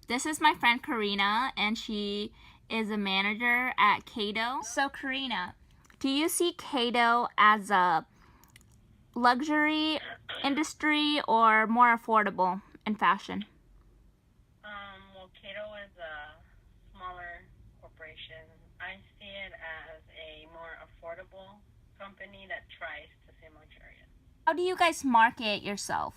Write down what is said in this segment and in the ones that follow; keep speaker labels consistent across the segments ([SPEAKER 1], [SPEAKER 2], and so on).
[SPEAKER 1] This is my friend Karina, and she is a manager at Cato. So Karina, do you see Cato as a luxury industry or more affordable in fashion?
[SPEAKER 2] Well, Cato is a smaller corporation. I see it as a more affordable company that tries to seem luxurious.
[SPEAKER 1] How do you guys market yourself?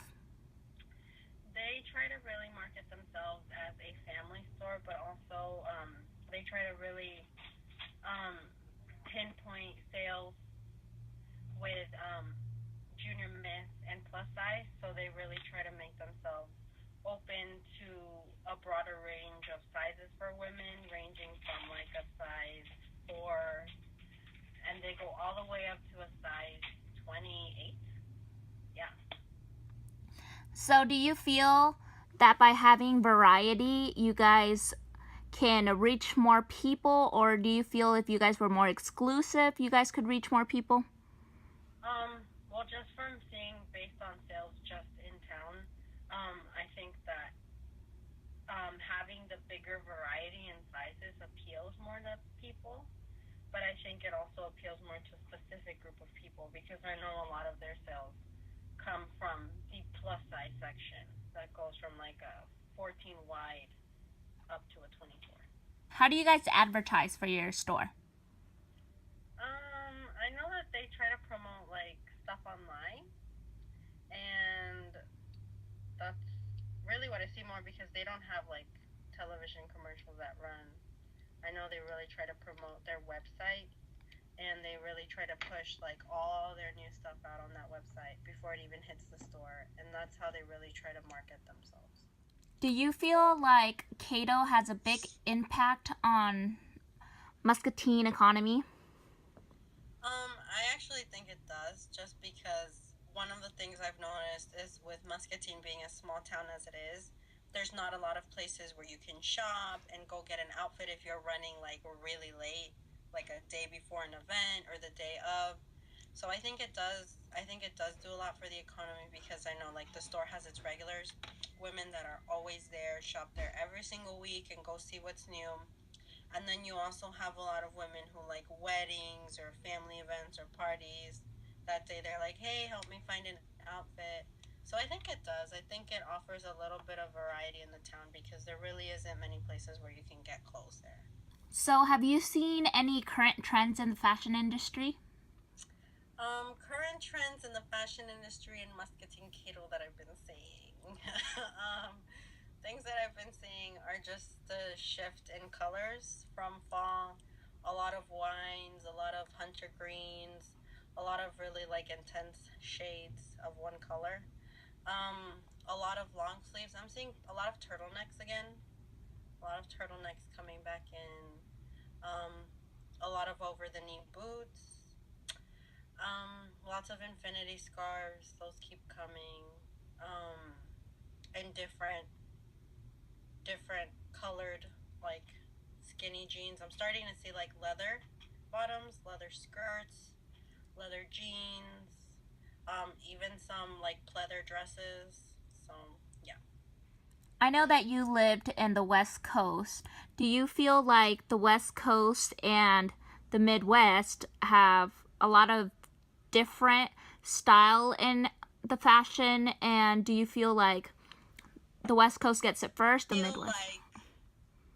[SPEAKER 2] They try to really market themselves as a family store, but also they try to really um, pinpoint sales with junior miss and plus size. So they really try to make themselves open to a broader range of sizes for women, ranging from like a size 4, and they go all the way up to a size 28. Yeah.
[SPEAKER 1] So do you feel that by having variety, you guys can reach more people, or do you feel if you guys were more exclusive, you guys could reach more people?
[SPEAKER 2] Well, just from seeing based on sales just in town, I think that having the bigger variety in sizes appeals more to people. But I think it also appeals more to a specific group of people because I know a lot of their sales come from the plus size section that goes from like a 14 wide up to a 24.
[SPEAKER 1] How do you guys advertise for your store?
[SPEAKER 2] I know that they try to promote like stuff online, and that's really what I see more because they don't have like television commercials that run. I know they really try to promote their website, and they really try to push like all their new stuff out on that website before it even hits the store, and that's how they really try to market themselves.
[SPEAKER 1] Do you feel like Cato has a big impact on Muscatine economy?
[SPEAKER 2] I actually think it does, just because one of the things I've noticed is with Muscatine being as small town as it is, there's not a lot of places where you can shop and go get an outfit if you're running like really late, like a day before an event or the day of. So I think it does. I think it does do a lot for the economy because I know like the store has its regulars, women that are always there, shop there every single week and go see what's new. And then you also have a lot of women who like weddings or family events or parties. That day they're like, hey, help me find an outfit. So I think it does. I think it offers a little bit of variety in the town because there really isn't many places where you can get clothes there.
[SPEAKER 1] So, have you seen any current trends in the fashion industry?
[SPEAKER 2] Current trends in the fashion industry in Muscatine Cato that I've been seeing. Things that I've been seeing are just the shift in colors from fall. A lot of wines, a lot of hunter greens, a lot of really like intense shades of one color. A lot of long sleeves. I'm seeing a lot of turtlenecks again. A lot of turtlenecks coming back in. A lot of over the knee boots. Lots of infinity scarves. Those keep coming. And different colored like skinny jeans. I'm starting to see like leather bottoms, leather skirts, leather jeans, even some like pleather dresses. So yeah.
[SPEAKER 1] I know that you lived in the West Coast. Do you feel like the West Coast and the Midwest have a lot of different style in the fashion? And do you feel like the West Coast gets it first, the
[SPEAKER 2] I feel
[SPEAKER 1] Midwest?
[SPEAKER 2] like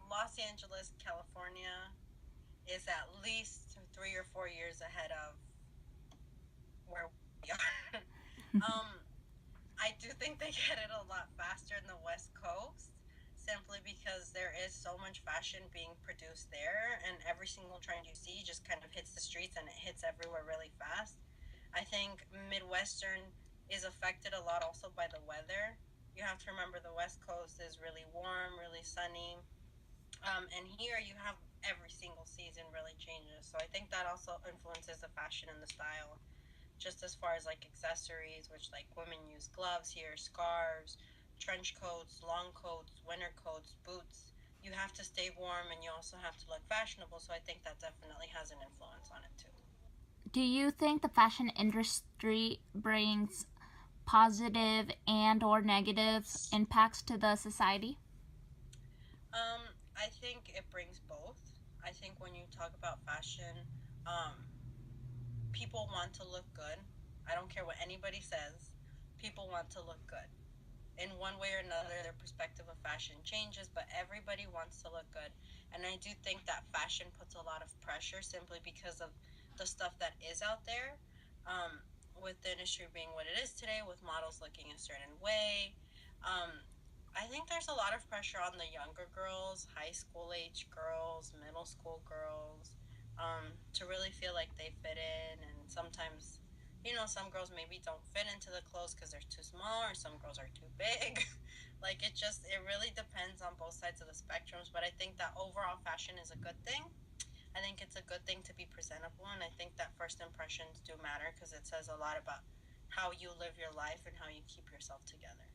[SPEAKER 2] Los Angeles, California is at least 3 or 4 years ahead of where we are. um, I do think they get it a lot faster in the West Coast simply because there is so much fashion being produced there, and every single trend you see just kind of hits the streets and it hits everywhere really fast. I think Midwestern is affected a lot also by the weather. You have to remember the West Coast is really warm, really sunny, and here you have every single season really changes. So I think that also influences the fashion and the style just as far as like accessories, which like women use gloves here, scarves, trench coats, long coats, winter coats, boots. You have to stay warm and you also have to look fashionable. So I think that definitely has an influence on it too.
[SPEAKER 1] Do you think the fashion industry brings positive and or negative impacts to the society?
[SPEAKER 2] I think it brings both. I think when you talk about fashion, um, people want to look good. I don't care what anybody says. People want to look good. In one way or another, their perspective of fashion changes, but everybody wants to look good. And I do think that fashion puts a lot of pressure simply because of the stuff that is out there. Um, with the industry being what it is today, with models looking a certain way. Um, I think there's a lot of pressure on the younger girls, high school age girls, middle school girls, to really feel like they fit in. And sometimes, some girls maybe don't fit into the clothes because they're too small, or some girls are too big. Like it really depends on both sides of the spectrums. But I think that overall fashion is a good thing. I think it's a good thing to be presentable, and I think that first impressions do matter because it says a lot about how you live your life and how you keep yourself together.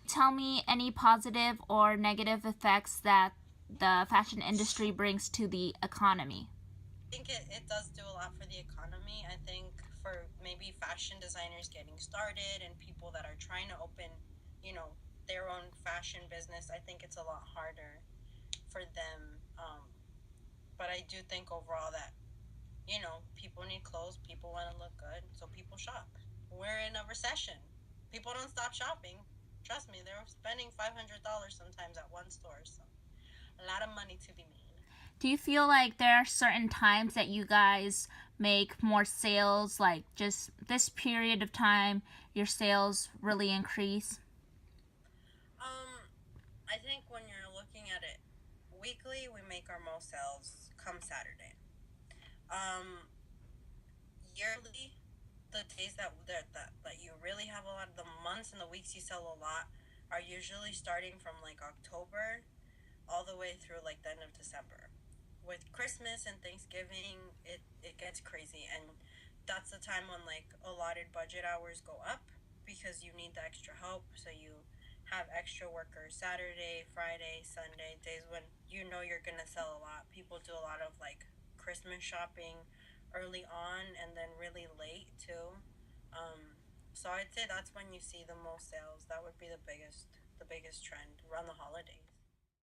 [SPEAKER 1] Tell me any positive or negative effects that the fashion industry brings to the economy.
[SPEAKER 2] I think it does do a lot for the economy. I think for maybe fashion designers getting started and people that are trying to open, you know, their own fashion business, I think it's a lot harder for them. But I do think overall that, people need clothes, people want to look good, so people shop. We're in a recession. People don't stop shopping. Trust me, they're spending $500 sometimes at one store, so a lot of money to be made.
[SPEAKER 1] Do you feel like there are certain times that you guys make more sales, like just this period of time your sales really increase?
[SPEAKER 2] Um, I think when you're looking at it weekly, we make our most sales come Saturday. Um, Yearly, the days that you really have a lot of the months and the weeks you sell a lot are usually starting from like October all the way through like the end of December. With Christmas and Thanksgiving, it gets crazy, and that's the time when like allotted budget hours go up because you need the extra help. So you have extra workers Saturday, Friday, Sunday, days when you know you're gonna sell a lot. People do a lot of like Christmas shopping early on and then really late too. So I'd say that's when you see the most sales. That would be the biggest trend around the holidays.